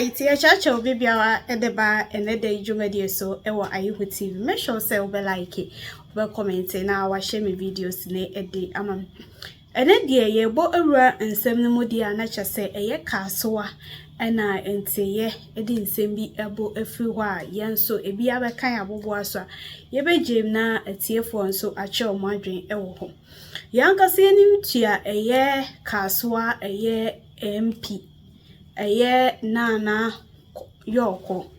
Alright, ya chacha obi biara edeba enede dwumadi so ewo ayihu TV. Make sure say obe like it, obe comment na wa share me videos ne ede amam. Ene de ye bo awura nsem no mu dia na kyese eye kasoa ena entiye ede nsem bi ebo afiri ho a yenso ebi abekan abobo aso ye begem na atiefo nso ache o madwen ewo ho. Yankase ni tua eye kasoa eye MP eye nana yoko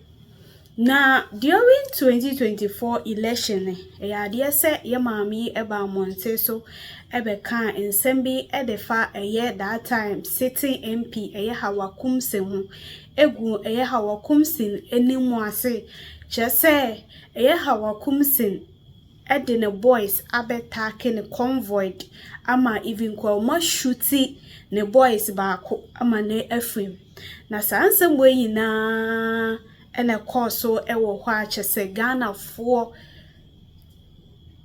na during 2024 election ade se ye maami eba monte so ebe kan ensembi edefa eye that time sitting MP eye Hawa Koomson ho egu eye Hawa Koomson enimu ase chese eye Hawa Koomson ede ne boys abetake ne convoy ama even kwa ma shooting ne boys baako ama ne afrim na sansem we yina ene koso ewo ho a chese Ghana fo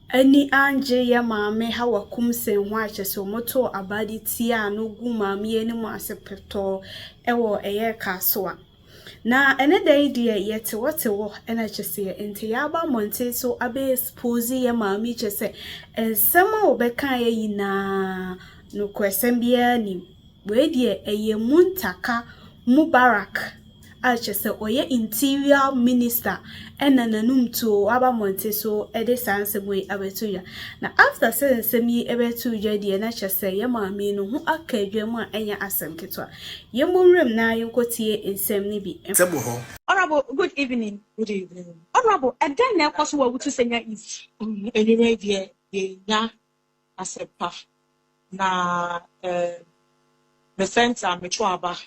ani anje ye maame Hawa Koomson ho a chese omoto abadi tia no gu maame ye ni mu asepeto ewo eye kasoa na ene dey die yete wotewo ena chese ente yaba monte so abe expose ye maame chese ensema obeka ye yina no kwesem bia ni we die eye muntaka Mubarak achese oye interior minister ena nanum to aba monte so ede sansebwe abetuya na after sensemi ebetu jade na chese ye maame no hu akadwam a enya asem ketwa ye monrem na yenkotie ensem ni bi Honorable, good evening. Good evening. Honorable, and then na kwaso wa wutu senya is anyway die nya asepa na the center metroaba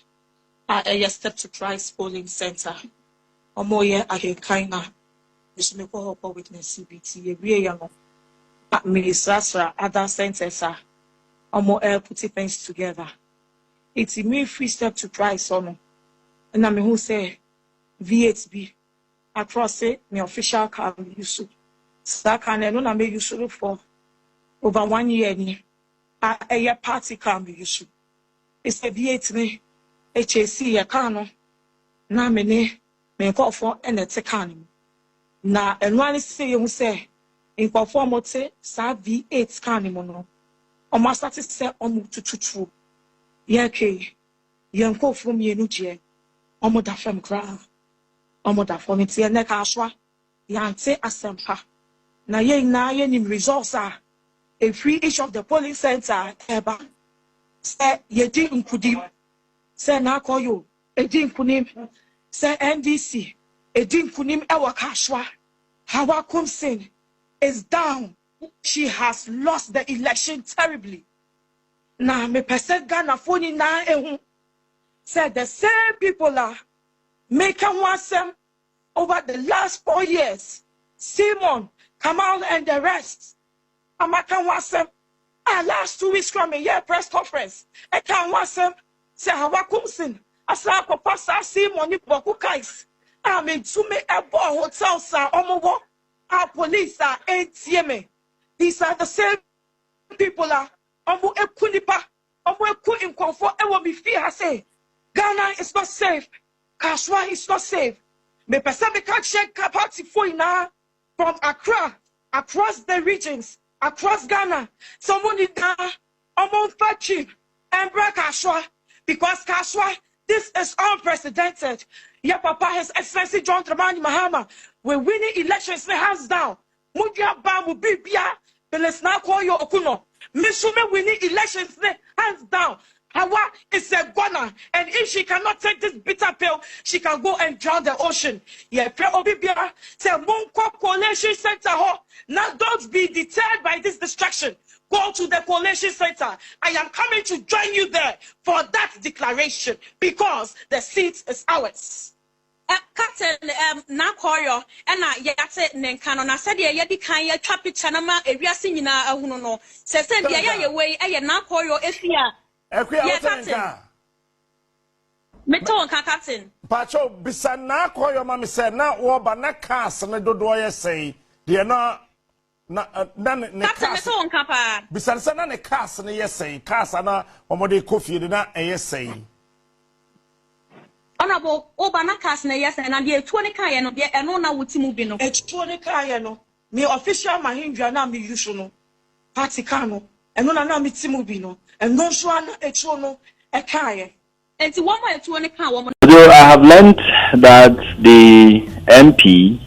a step to Christ polling center omoye ahekaina ismeko hopo witness CBT ewie ya no minister other centers are omo put things together. It's me free step to Christ ono na me who say V8B across it, my official car use. That can no me use for over 1 year ni. A year party car use. It's a V8 ni HAC ya kano na me call for and a can. Na and one say you say in conformity sa V8 can mono. O must say to true. Yeah, okay. Yan call from ye no je. Omo da fam kra. Omoda for me tie ne ka aswa yante asempa na ye ni results are a free each of the polling center eba say ye di nkudi say na koryoo e di nkunim say NDC e di nkunim ewa ka aswa Hawa Koomson is down. She has lost the election terribly. Na me pese Ghana phone na ehu say the same people are making wasem over the last 4 years. Simon, Kamal, and the rest. Amakan wasem. Last 2 weeks from a year press conference. I can wasem. Say Hawa Koomson. Asa pasa Simon ni boku kais. I mean to me a hotel sa omowo. Our police are ATM. These are the same people are omo ekunipa. Omo eku in comfort. Ewo mi fi say Ghana is not safe. Kaswa is not safe. Me person me can't check party for now from Accra, across the regions, across Ghana. Someone in Ghana, among Fachi and Bra Kaswa, because Kaswa, this is unprecedented. Yeah, Papa, His Excellency John Dramani Mahama, we're winning elections, hands down. Mudia Bamu Bibia, but let's now call your Okuno. Misume winning elections, hands down. Hawa is a gunner, and if she cannot take this bitter pill, she can go and drown the ocean. Yeah, pray Obibia, say Monko Coalition Center. Now don't be deterred by this distraction. Go to the Coalition Center. I am coming to join you there for that declaration because the seat is ours. Captain, na koryoo and yate nenkano na said ye di kan ye twa picture na ma ewiase nyina ahunu no se bia ye we na koryoo efia Meton Captain. Pacho bisana koryoo ma me say na wo ba na cars ne dodo ye say de na ne cars Meton Kapa bisana na ne cars ne ye say cars na omode kofi de na ye say Honorable Obanakas na yes and the 20 kaya no de eno na wuti mu bi no. E 20 kaya no. Me official mahindra na me yusu no. Party kano. Eno na me timu bi no. Eno so ana etro no e kaya. Enti one more 20 kaya woman. So I have learned that the MP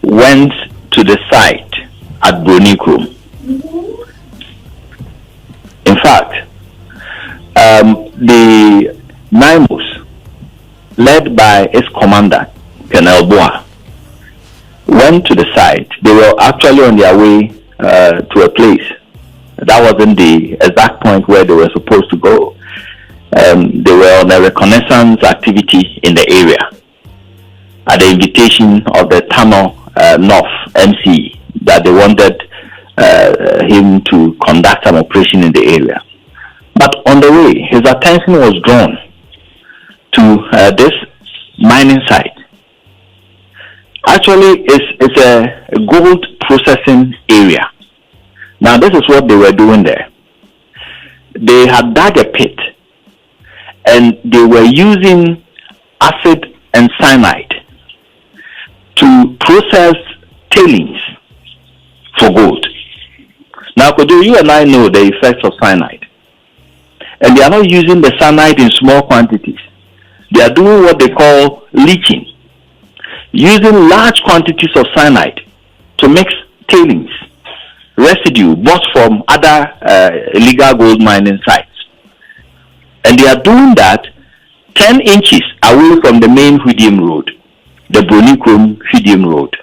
went to the site at Bronikrum. In fact, the Nymos, led by its commander, Colonel Boa, went to the site. They were actually on their way to a place. That wasn't the exact point where they were supposed to go. They were on a reconnaissance activity in the area at the invitation of the Tano North MC that they wanted him to conduct an operation in the area. But on the way, his attention was drawn to this mining site. Actually, it's a gold processing area. Now, this is what they were doing there. They had dug a pit and they were using acid and cyanide to process tailings for gold. Now, Koryoo, you and I know the effects of cyanide. And they are not using the cyanide in small quantities. They are doing what they call leaching, using large quantities of cyanide to mix tailings, residue bought from other illegal gold mining sites. And they are doing that 10 inches away from the main Hwidium road, the Bronikrum Hwidium road.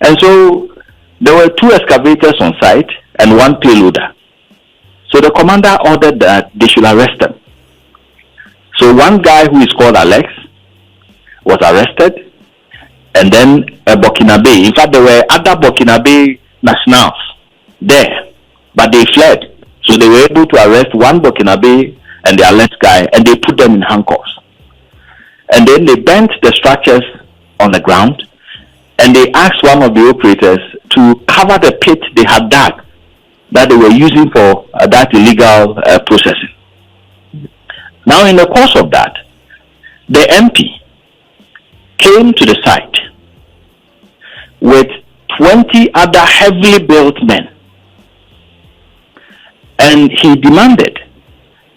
And so there were 2 excavators on site and 1 payloader. So the commander ordered that they should arrest them. So one guy who is called Alex was arrested, and then a Burkinabe. In fact, there were other Burkinabe nationals there, but they fled. So they were able to arrest one Burkinabe and the Alex guy, and they put them in handcuffs. And then they bent the structures on the ground, and they asked one of the operators to cover the pit they had dug that they were using for that illegal processing. Now, in the course of that, the MP came to the site with 20 other heavily built men, and he demanded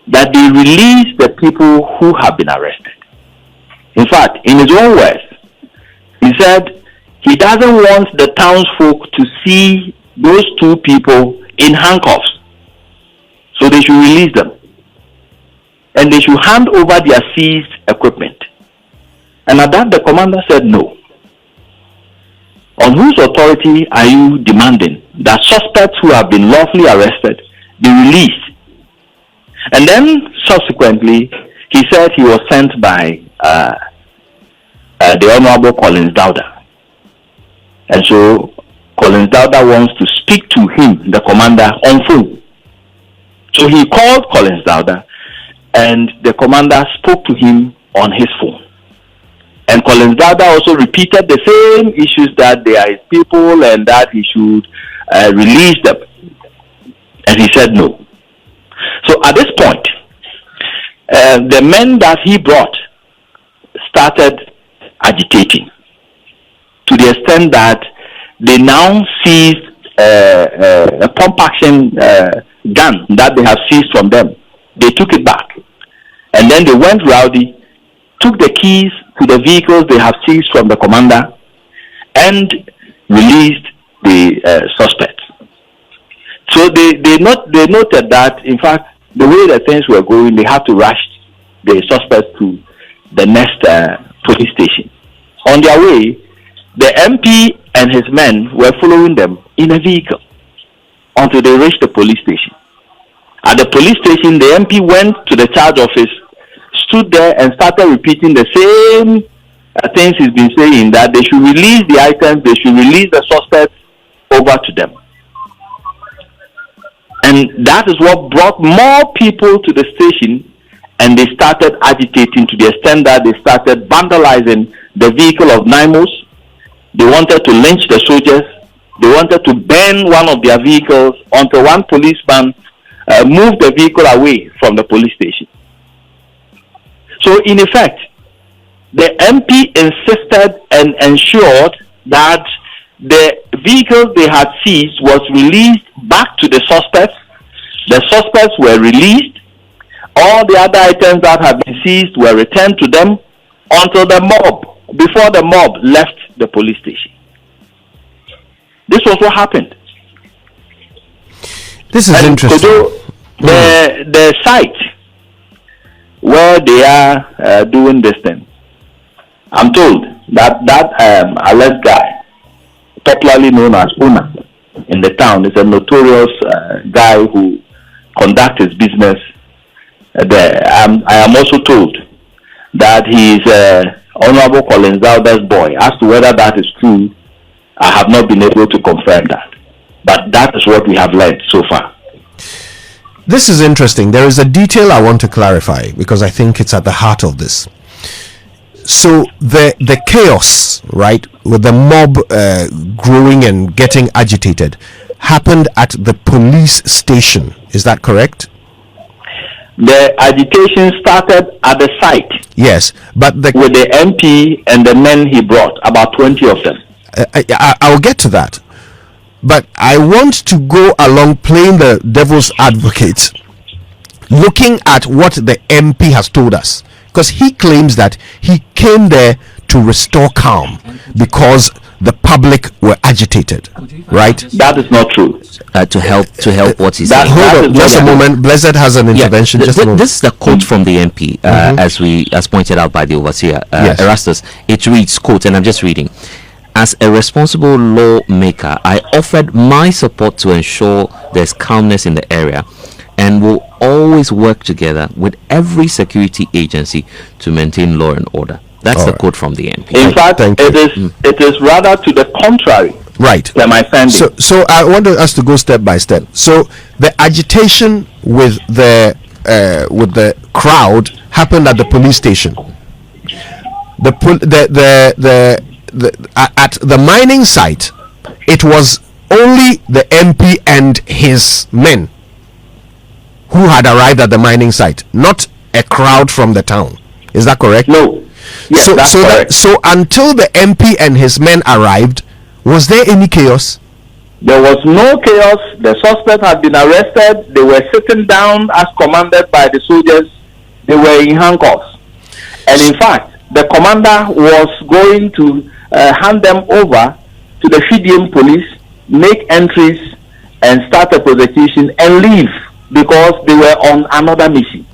that they release the people who have been arrested. In fact, in his own words, he said he doesn't want the townsfolk to see those 2 people in handcuffs, so they should release them. And they should hand over their seized equipment. And at that, the commander said no. On whose authority are you demanding that suspects who have been lawfully arrested be released? And then, subsequently, he said he was sent by the Honorable Collins Dowda. And so, Collins Dowda wants to speak to him, the commander, on phone. So he called Collins Dowda, and the commander spoke to him on his phone. And Collins Dowda also repeated the same issues, that they are his people and that he should release them. And he said no. So at this point, the men that he brought started agitating to the extent that they now seized a pump action gun that they have seized from them. They took it back. And then they went rowdy, took the keys to the vehicles they have seized from the commander, and released the suspects. So they noted that, in fact, the way the things were going, they had to rush the suspects to the next police station. On their way, the MP and his men were following them in a vehicle until they reached the police station. At the police station, the MP went to the charge office, stood there and started repeating the same things he's been saying, that they should release the items, they should release the suspects over to them. And that is what brought more people to the station, and they started agitating to the extent that they started vandalizing the vehicle of Nymos. They wanted to lynch the soldiers. They wanted to burn one of their vehicles until one policeman moved the vehicle away from the police station. So in effect, the MP insisted and ensured that the vehicles they had seized was released back to the suspects. The suspects were released. All the other items that had been seized were returned to them until before the mob left the police station. This was what happened. This is interesting. The site where they are doing this thing, I'm told that alleged guy, popularly known as Una in the town, is a notorious guy who conducts his business there. I am also told that he is Honorable Colin Zauda's boy. As to whether that is true, I have not been able to confirm that. But that is what we have learned so far. This is interesting. There is a detail I want to clarify because I think it's at the heart of this. So the chaos, right, with the mob growing and getting agitated, happened at the police station. Is that correct? The agitation started at the site. Yes, but with the MP and the men he brought, about 20 of them. I'll get to that. But I want to go along playing the devil's advocate, looking at what the MP has told us, because he claims that he came there to restore calm because the public were agitated, right? That is not true. To help what he's saying. Hold on, just a moment. Blessed has an intervention. Just a moment. This is the quote from the MP, as pointed out by the overseer, Erastus. It reads, quote, and I'm just reading. As a responsible lawmaker, I offered my support to ensure there's calmness in the area and will always work together with every security agency to maintain law and order. That's the quote from the MP. In fact, it is rather to the contrary. Right. So I want us to go step by step. So the agitation with the crowd happened at the police station. At the mining site, it was only the MP and his men who had arrived at the mining site, not a crowd from the town. Is that correct? No. Yes, that's correct. So until the MP and his men arrived, was there any chaos? There was no chaos. The suspects had been arrested. They were sitting down as commanded by the soldiers. They were in handcuffs. And in fact, the commander was going to hand them over to the Fijian police, make entries and start a prosecution and leave because they were on another mission.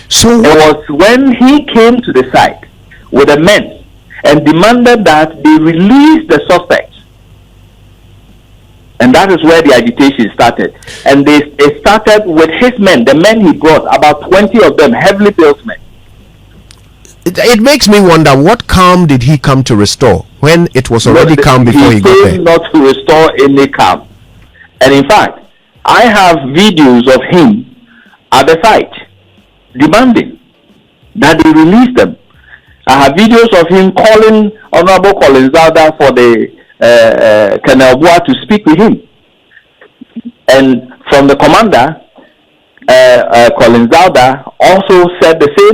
So it was when he came to the site with the men and demanded that they release the suspects. And that is where the agitation started. And it started with his men, the men he brought, about 20 of them, heavily built men. It makes me wonder, what calm did he come to restore when it was already calm before he got there? He came not to restore any calm. And in fact, I have videos of him at the site demanding that they release them. I have videos of him calling Honorable Colin Zauda for the Colonel Boa to speak with him. And from the commander, Colin Zauda also said the same.